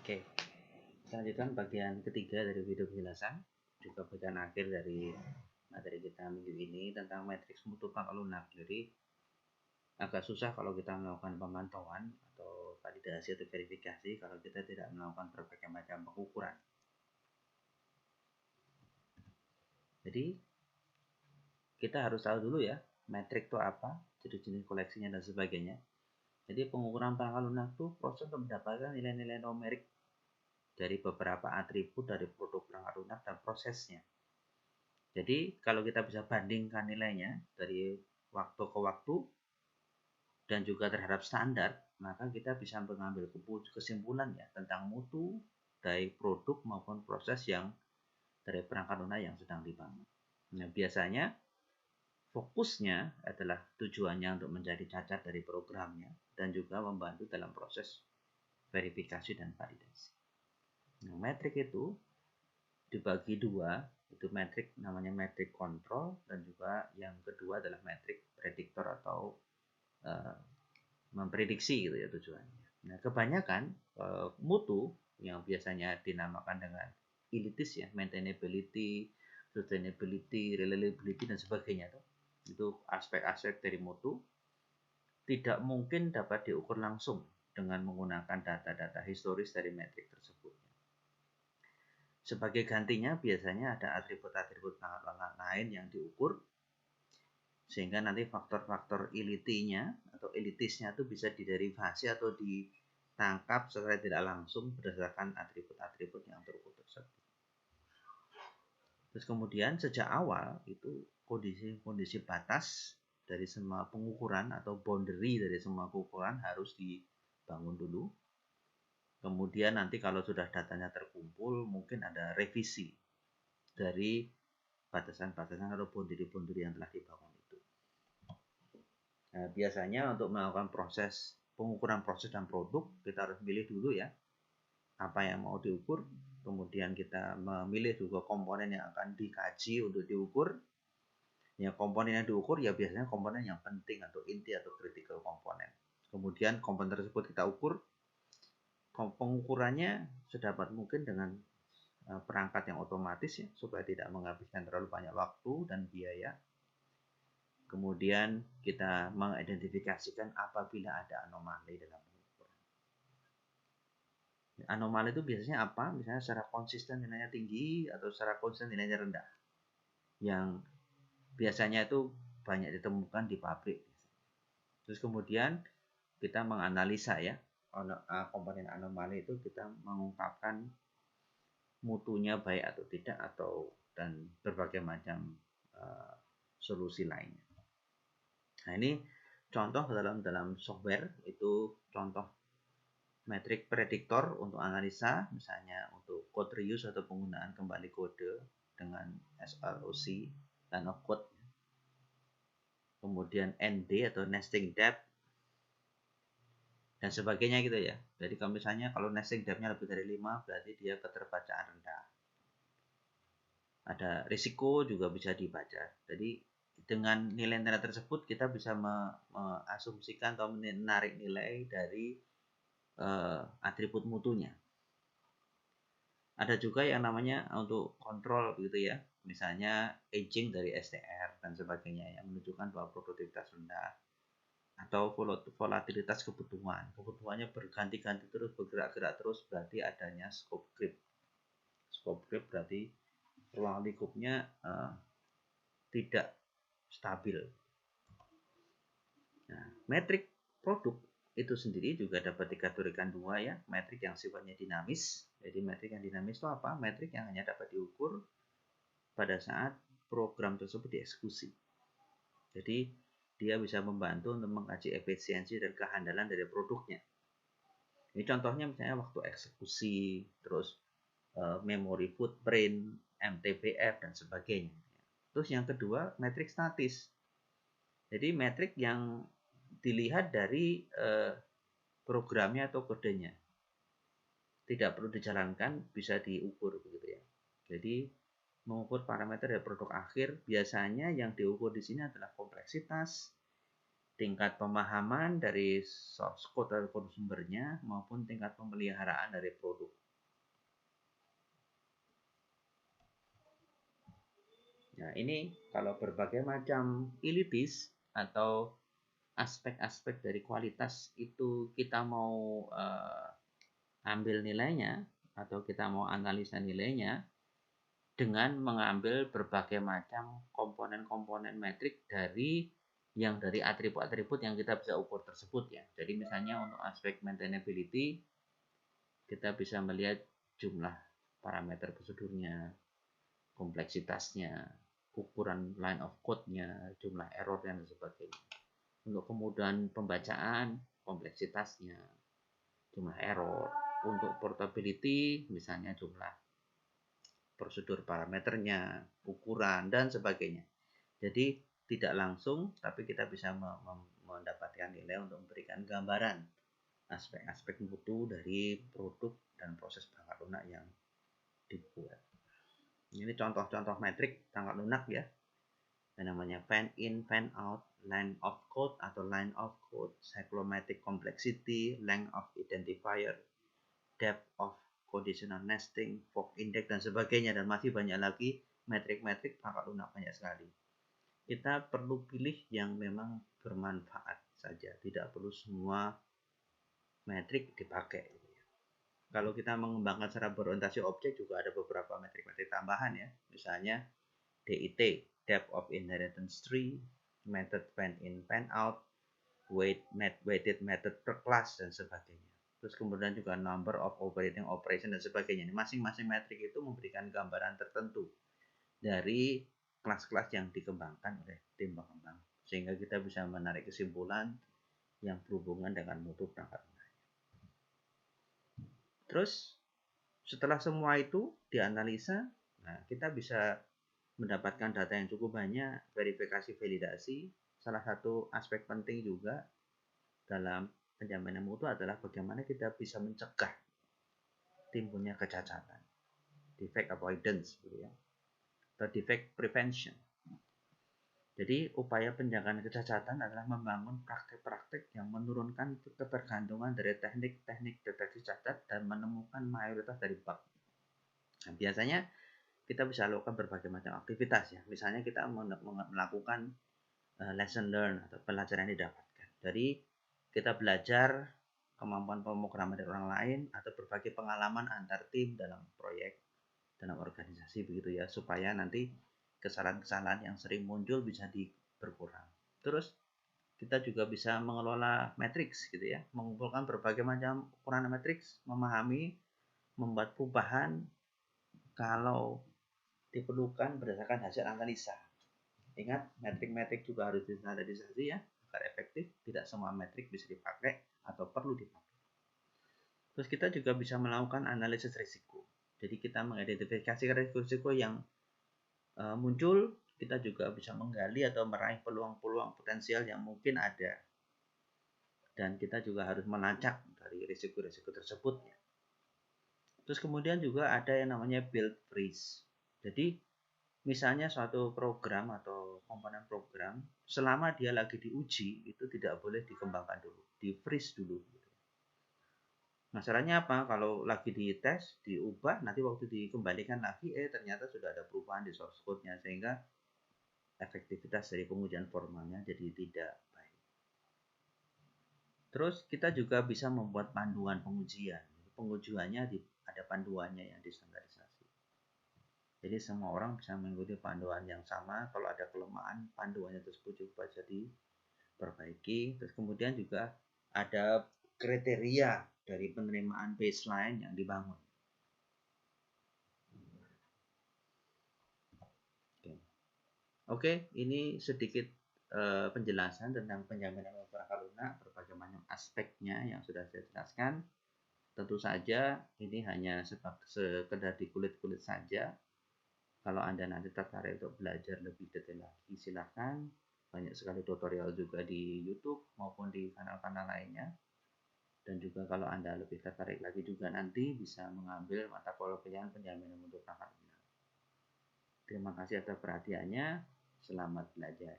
Oke, kita lanjutkan bagian ketiga dari video penjelasan, juga bagian akhir dari materi kita minggu ini tentang matriks mutu pangkat lunak. Jadi agak susah kalau kita melakukan pemantauan atau validasi atau verifikasi kalau kita tidak melakukan berbagai macam pengukuran. Jadi kita harus tahu dulu ya, metrik itu apa, jenis-jenis koleksinya dan sebagainya. Jadi pengukuran pangkat lunak itu proses untuk mendapatkan nilai-nilai numerik dari beberapa atribut dari produk perangkat lunak dan prosesnya. Jadi kalau kita bisa bandingkan nilainya dari waktu ke waktu dan juga terhadap standar, maka kita bisa mengambil kesimpulan ya tentang mutu dari produk maupun proses yang dari perangkat lunak yang sedang dibangun. Nah, biasanya fokusnya adalah tujuannya untuk menjadi cacat dari programnya dan juga membantu dalam proses verifikasi dan validasi. Nah, metrik itu dibagi dua, itu metrik namanya metrik kontrol dan juga yang kedua adalah metrik prediktor atau memprediksi gitu ya tujuannya. Nah, kebanyakan mutu yang biasanya dinamakan dengan elitis ya, maintainability, sustainability, reliability dan sebagainya itu aspek-aspek dari mutu tidak mungkin dapat diukur langsung dengan menggunakan data-data historis dari metrik tersebut. Sebagai gantinya biasanya ada atribut-atribut lain yang diukur sehingga nanti faktor-faktor elitinya atau elitisnya itu bisa diderivasi atau ditangkap secara tidak langsung berdasarkan atribut-atribut yang terukur tersebut. Terus kemudian sejak awal itu kondisi-kondisi batas dari semua pengukuran atau boundary dari semua pengukuran harus dibangun dulu. Kemudian nanti kalau sudah datanya terkumpul, mungkin ada revisi dari batasan-batasan atau boundary-boundary yang telah dibangun itu. Nah, biasanya untuk melakukan proses pengukuran proses dan produk, kita harus pilih dulu ya apa yang mau diukur. Kemudian kita memilih juga komponen yang akan dikaji untuk diukur. Ya, komponen yang diukur ya biasanya komponen yang penting atau inti atau critical komponen. Kemudian komponen tersebut kita ukur. Pengukurannya sedapat mungkin dengan perangkat yang otomatis ya, supaya tidak menghabiskan terlalu banyak waktu dan biaya. Kemudian kita mengidentifikasikan apabila ada anomali dalam pengukuran. Anomali itu biasanya apa? Misalnya secara konsisten nilainya tinggi atau secara konsisten nilainya rendah. Yang biasanya itu banyak ditemukan di pabrik. Terus kemudian kita menganalisa ya komponen anomali itu, kita mengungkapkan mutunya baik atau tidak dan berbagai macam solusi lainnya. Nah, ini contoh dalam software itu contoh metrik prediktor untuk analisa, misalnya untuk code reuse atau penggunaan kembali kode dengan SLOC line of code. Kemudian ND atau nesting depth dan sebagainya gitu ya. Jadi kalau misalnya kalau nesting depth-nya lebih dari 5 berarti dia keterbacaan rendah. Ada risiko juga bisa dibaca. Jadi dengan nilai-nilai tersebut kita bisa mengasumsikan atau menarik nilai dari atribut mutunya. Ada juga yang namanya untuk kontrol gitu ya. Misalnya aging dari STR dan sebagainya yang menunjukkan bahwa produktivitas rendah. Atau volatilitas kebutuhan. Kebutuhannya berganti-ganti terus, bergerak-gerak terus, berarti adanya scope creep. Scope creep berarti ruang lingkupnya tidak stabil. Nah, metrik produk itu sendiri juga dapat dikategorikan dua ya, metrik yang sifatnya dinamis. Jadi metrik yang dinamis itu apa? Metrik yang hanya dapat diukur pada saat program tersebut dieksekusi. Jadi dia bisa membantu untuk mengkaji efisiensi dan kehandalan dari produknya. Ini contohnya misalnya waktu eksekusi, terus memory footprint, MTBF dan sebagainya. Terus yang kedua, metrik statis. Jadi metrik yang dilihat dari programnya atau kodenya. Tidak perlu dijalankan, bisa diukur begitu ya. Jadi mengukur parameter dari produk akhir, biasanya yang diukur di sini adalah kompleksitas, tingkat pemahaman dari source code atau kode sumbernya maupun tingkat pemeliharaan dari produk. Nah, ini kalau berbagai macam ilitis atau aspek-aspek dari kualitas itu kita mau ambil nilainya atau kita mau analisa nilainya dengan mengambil berbagai macam komponen-komponen metrik dari atribut-atribut yang kita bisa ukur tersebut ya. Jadi misalnya untuk aspek maintainability kita bisa melihat jumlah parameter prosedurnya, kompleksitasnya, ukuran line of code-nya, jumlah error dan sebagainya. Untuk kemudahan pembacaan, kompleksitasnya, jumlah error. Untuk portability, misalnya jumlah prosedur parameternya, ukuran, dan sebagainya. Jadi tidak langsung, tapi kita bisa mendapatkan nilai untuk memberikan gambaran aspek-aspek mutu dari produk dan proses perangkat lunak yang dibuat. Ini contoh-contoh metrik perangkat lunak ya. Yang namanya fan in, fan out, line of code atau line of code, cyclomatic complexity, length of identifier, depth of conditional nesting, fork index dan sebagainya, dan masih banyak lagi metrik-metrik perangkat lunak banyak sekali. Kita perlu pilih yang memang bermanfaat saja, tidak perlu semua metrik dipakai. Kalau kita mengembangkan secara berorientasi objek juga ada beberapa metrik-metrik tambahan ya, misalnya DIT, depth of inheritance tree, method fan in fan out, weighted method per class dan sebagainya. Terus kemudian juga number of operating operation dan sebagainya. Masing-masing metrik itu memberikan gambaran tertentu dari kelas-kelas yang dikembangkan oleh tim pengembang, sehingga kita bisa menarik kesimpulan yang berhubungan dengan mutu perangkat lunak. Terus setelah semua itu dianalisa, nah kita bisa mendapatkan data yang cukup banyak, verifikasi validasi. Salah satu aspek penting juga dalam penjaminan mutu adalah bagaimana kita bisa mencegah timbulnya kecacatan, defect avoidance gitu ya, atau defect prevention. Jadi upaya penjagaan kecacatan adalah membangun praktek-praktek yang menurunkan ketergantungan dari teknik-teknik deteksi cacat dan menemukan mayoritas dari bug. Nah, biasanya kita bisa lakukan berbagai macam aktivitas ya. Misalnya kita melakukan lesson learn atau pelajaran yang didapatkan. Dari kita belajar kemampuan pemrograman dari orang lain atau berbagi pengalaman antar tim dalam proyek, dalam organisasi begitu ya, supaya nanti kesalahan-kesalahan yang sering muncul bisa berkurang. Terus kita juga bisa mengelola matriks gitu ya, mengumpulkan berbagai macam ukuran matriks, memahami, membuat perubahan kalau diperlukan berdasarkan hasil analisa. Ingat, metrik-metrik juga harus distandarisasi ya, agar efektif. Tidak semua metrik bisa dipakai atau perlu dipakai. Terus kita juga bisa melakukan analisis risiko. Jadi kita mengidentifikasi risiko-risiko yang muncul, kita juga bisa menggali atau meraih peluang-peluang potensial yang mungkin ada. Dan kita juga harus melacak dari risiko-risiko tersebut. Terus kemudian juga ada yang namanya build freeze. Jadi misalnya suatu program atau komponen program, selama dia lagi diuji, itu tidak boleh dikembangkan dulu, di freeze dulu. Masalahnya apa? Kalau lagi dites, diubah, nanti waktu dikembalikan lagi, ternyata sudah ada perubahan di source code-nya, sehingga efektivitas dari pengujian formalnya jadi tidak baik. Terus kita juga bisa membuat panduan pengujian. Pengujiannya ada panduannya yang distandarisasi. Jadi semua orang bisa mengikuti panduan yang sama. Kalau ada kelemahan, panduannya tersebut juga bisa diperbaiki. Terus kemudian juga ada kriteria dari penerimaan baseline yang dibangun. Oke, ini sedikit penjelasan tentang penjaminan perangkat lunak, berbagai macam aspeknya yang sudah saya jelaskan. Tentu saja ini hanya sekedar di kulit-kulit saja. Kalau Anda nanti tertarik untuk belajar lebih detail lagi, silakan. Banyak sekali tutorial juga di YouTube maupun di kanal-kanal lainnya. Dan juga kalau Anda lebih tertarik lagi juga nanti bisa mengambil mata kuliah penjaminan mutu perangkat lunak. Terima kasih atas perhatiannya. Selamat belajar.